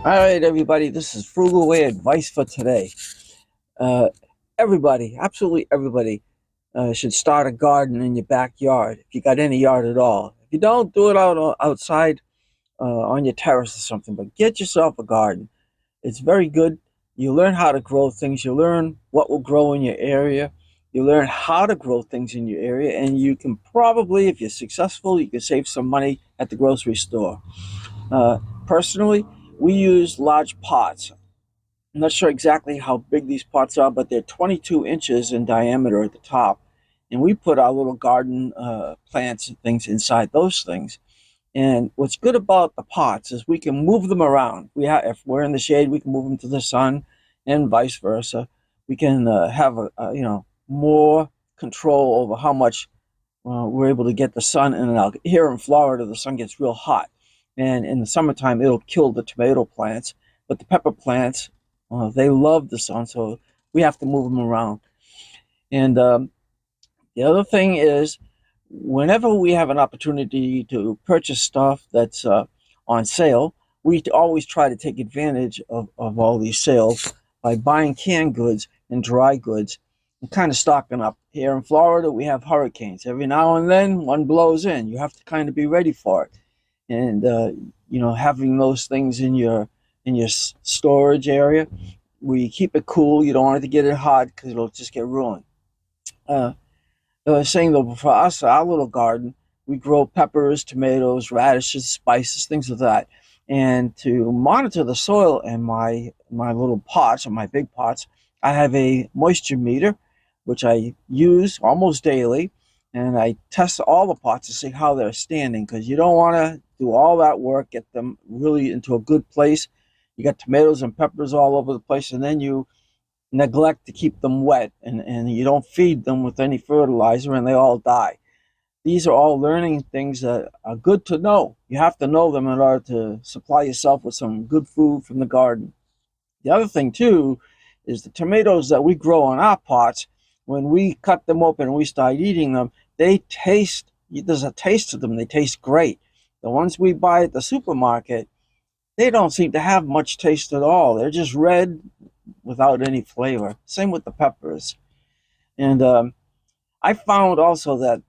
All right, everybody, this is Frugal Way advice for today. Uh, everybody, absolutely everybody, should start a garden in your backyard if you got any yard at all. If you don't, do it outside on your terrace or something, but get yourself a garden. It's very good. You learn how to grow things, you learn what will grow in your area, you learn how to grow things in your area, and you can probably, if you're successful, you can save some money at the grocery store. Uh, Personally, we use large pots. I'm not sure exactly how big these pots are, but they're 22 inches in diameter at the top. And we put our little garden plants and things inside those things. And what's good about the pots is we can move them around. If we're in the shade, we can move them to the sun, and vice versa. We can have more control over how much we're able to get the sun in and out. Here in Florida, the sun gets real hot, and in the summertime, it'll kill the tomato plants. But the pepper plants, they love the sun, so we have to move them around. And the other thing is, whenever we have an opportunity to purchase stuff that's on sale, we always try to take advantage of all these sales by buying canned goods and dry goods and kind of stocking up. Here in Florida, we have hurricanes. Every now and then, one blows in. You have to kind of be ready for it. And having those things in your storage area, we keep it cool. You don't want it to get it hot because it'll just get ruined. Uh, Saying though, for us, our little garden, we grow peppers, tomatoes, radishes, spices, things like that. And to monitor the soil in my little pots or my big pots, I have a moisture meter, which I use almost daily, and I test all the pots to see how they're standing because you don't want to do all that work, get them really into a good place. You got tomatoes and peppers all over the place, and then you neglect to keep them wet, and you don't feed them with any fertilizer, and they all die. These are all learning things that are good to know. You have to know them in order to supply yourself with some good food from the garden. The other thing, too, is the tomatoes that we grow in our pots, when we cut them open and we start eating them, there's a taste to them. They taste great. The ones we buy at the supermarket, they don't seem to have much taste at all. They're just red without any flavor. Same with the peppers. And I found also that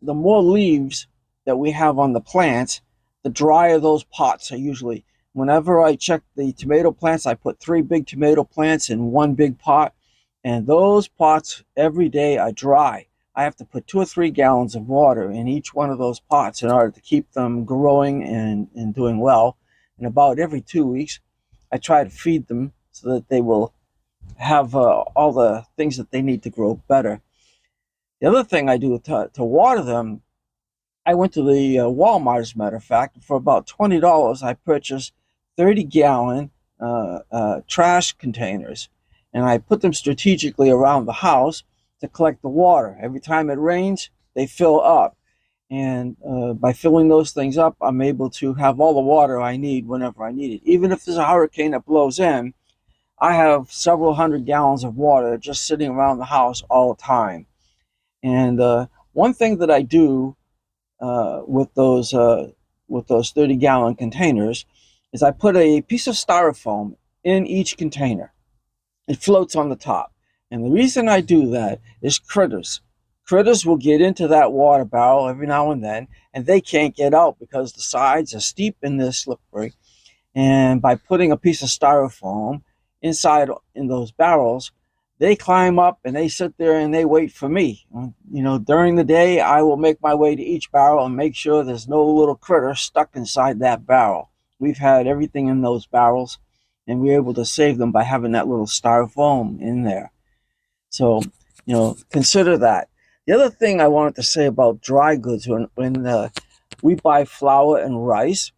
the more leaves that we have on the plants, the drier those pots are usually. Whenever I check the tomato plants, I put 3 big tomato plants in one big pot, and those pots every day are dry. I have to put 2 or 3 gallons of water in each one of those pots in order to keep them growing and doing well. And about every 2 weeks, I try to feed them so that they will have all the things that they need to grow better. The other thing I do to water them, I went to the Walmart, as a matter of fact. For about $20, I purchased 30-gallon trash containers, and I put them strategically around the house to collect the water. Every time it rains, they fill up. And by filling those things up, I'm able to have all the water I need whenever I need it. Even if there's a hurricane that blows in, I have several hundred gallons of water just sitting around the house all the time. And one thing that I do uh, with those uh, with those 30-gallon containers is I put a piece of styrofoam in each container. It floats on the top. And the reason I do that is critters. Critters will get into that water barrel every now and they can't get out because the sides are steep and they're slippery. And by putting a piece of styrofoam inside in those barrels, they climb up and they sit there and they wait for me. During the day, I will make my way to each barrel and make sure there's no little critter stuck inside that barrel. We've had everything in those barrels, and we're able to save them by having that little styrofoam in there. So, consider that. The other thing I wanted to say about dry goods, when we buy flour and rice,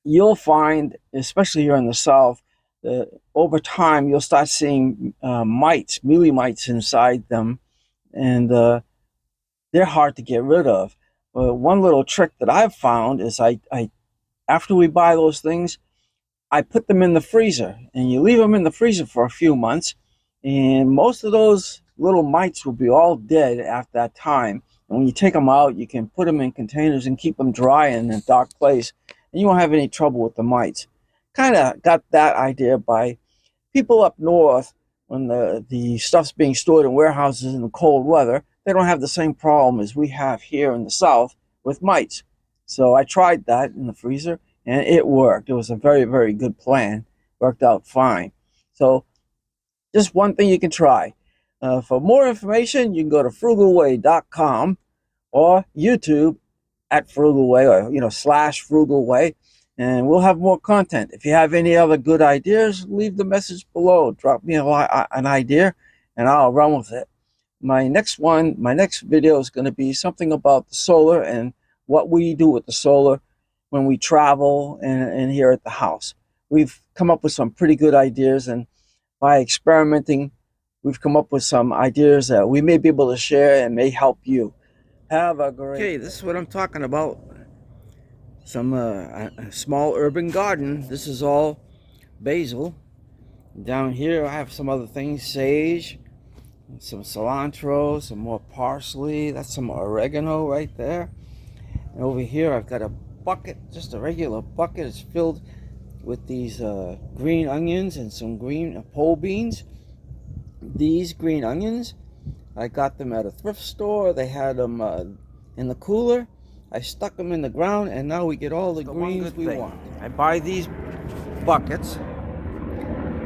you'll find, especially here in the South, that over time you'll start seeing mites, mealy mites inside them, and they're hard to get rid of. But one little trick that I've found is I after we buy those things, I put them in the freezer, and you leave them in the freezer for a few months, and most of those little mites will be all dead after that time. And when you take them out, you can put them in containers and keep them dry in a dark place, and you won't have any trouble with the mites. kind of got that idea by people up north. When the stuff's being stored in warehouses in the cold weather, they don't have the same problem as we have here in the south with mites. So I tried that in the freezer, and it worked. It was a very, very good plan. Worked out fine. So just one thing you can try. For more information, you can go to frugalway.com or YouTube at Frugal Way, or / Frugal Way, and we'll have more content. If you have any other good ideas, leave the message below. Drop me an idea, and I'll run with it. My next video is going to be something about the solar and what we do with the solar when we travel and here at the house. We've come up with some pretty good ideas, and by experimenting, we've come up with some ideas that we may be able to share and may help you. Have a great day. This is what I'm talking about. Some a small urban garden. This is all basil. Down here I have some other things, sage, some cilantro, some more parsley. That's some oregano right there. And over here I've got a bucket, just a regular bucket. It's filled with these green onions and some green pole beans. These green onions, I got them at a thrift store. They had them in the cooler. I stuck them in the ground, and now we get all the greens we want. I buy these buckets.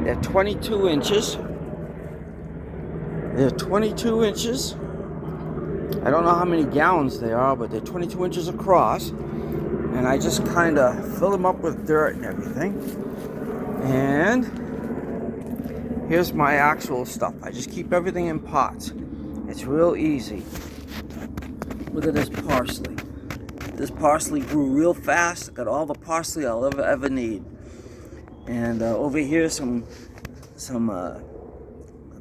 They're 22 inches. They're 22 inches. I don't know how many gallons they are, but they're 22 inches across. And I just kind of fill them up with dirt and everything. And here's my actual stuff. I just keep everything in pots. It's real easy. Look at this parsley. This parsley grew real fast. I got all the parsley I'll ever need. And over here some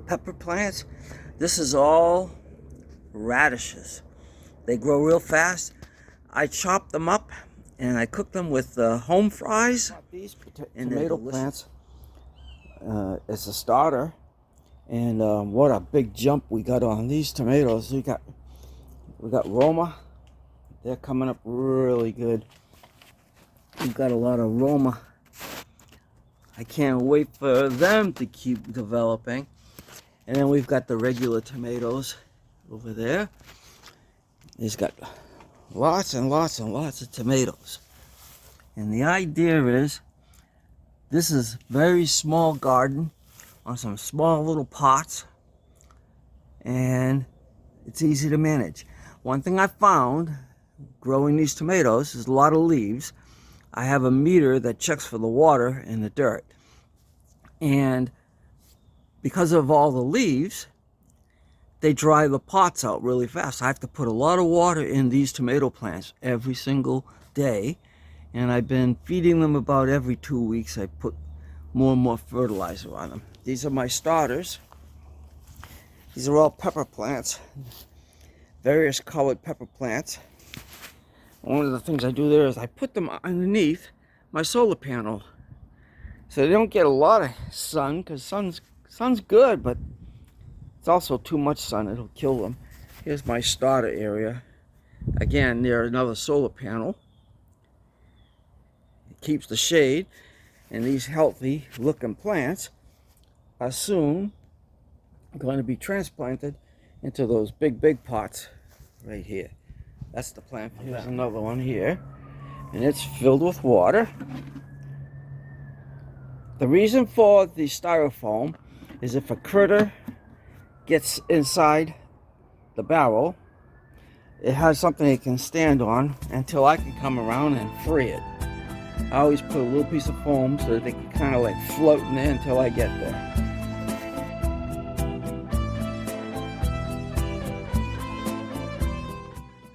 pepper plants. This is all radishes. They grow real fast. I chop them up and I cook them with home fries. These tomato plants as a starter. And what a big jump we got on these tomatoes. We got Roma. They're coming up really good. We've got a lot of Roma. I can't wait for them to keep developing. And then we've got the regular tomatoes over there. It's got lots and lots and lots of tomatoes. And the idea is, this is a very small garden on some small little pots, and it's easy to manage. One thing I found growing these tomatoes is a lot of leaves. I have a meter that checks for the water in the dirt, and because of all the leaves, they dry the pots out really fast. I have to put a lot of water in these tomato plants every single day, and I've been feeding them about every 2 weeks. I put more and more fertilizer on them. These are my starters. These are all pepper plants, various colored pepper plants. One of the things I do there is I put them underneath my solar panel, so they don't get a lot of sun, because sun's good, but it's also too much sun. It'll kill them. Here's my starter area. Again, near another solar panel. It keeps the shade, and these healthy looking plants are soon going to be transplanted into those big pots right here. That's the plant. Here's another one here, and it's filled with water. The reason for the styrofoam is if a critter gets inside the barrel, it has something it can stand on until I can come around and free it. I always put a little piece of foam so that they can kind of like float in there until I get there.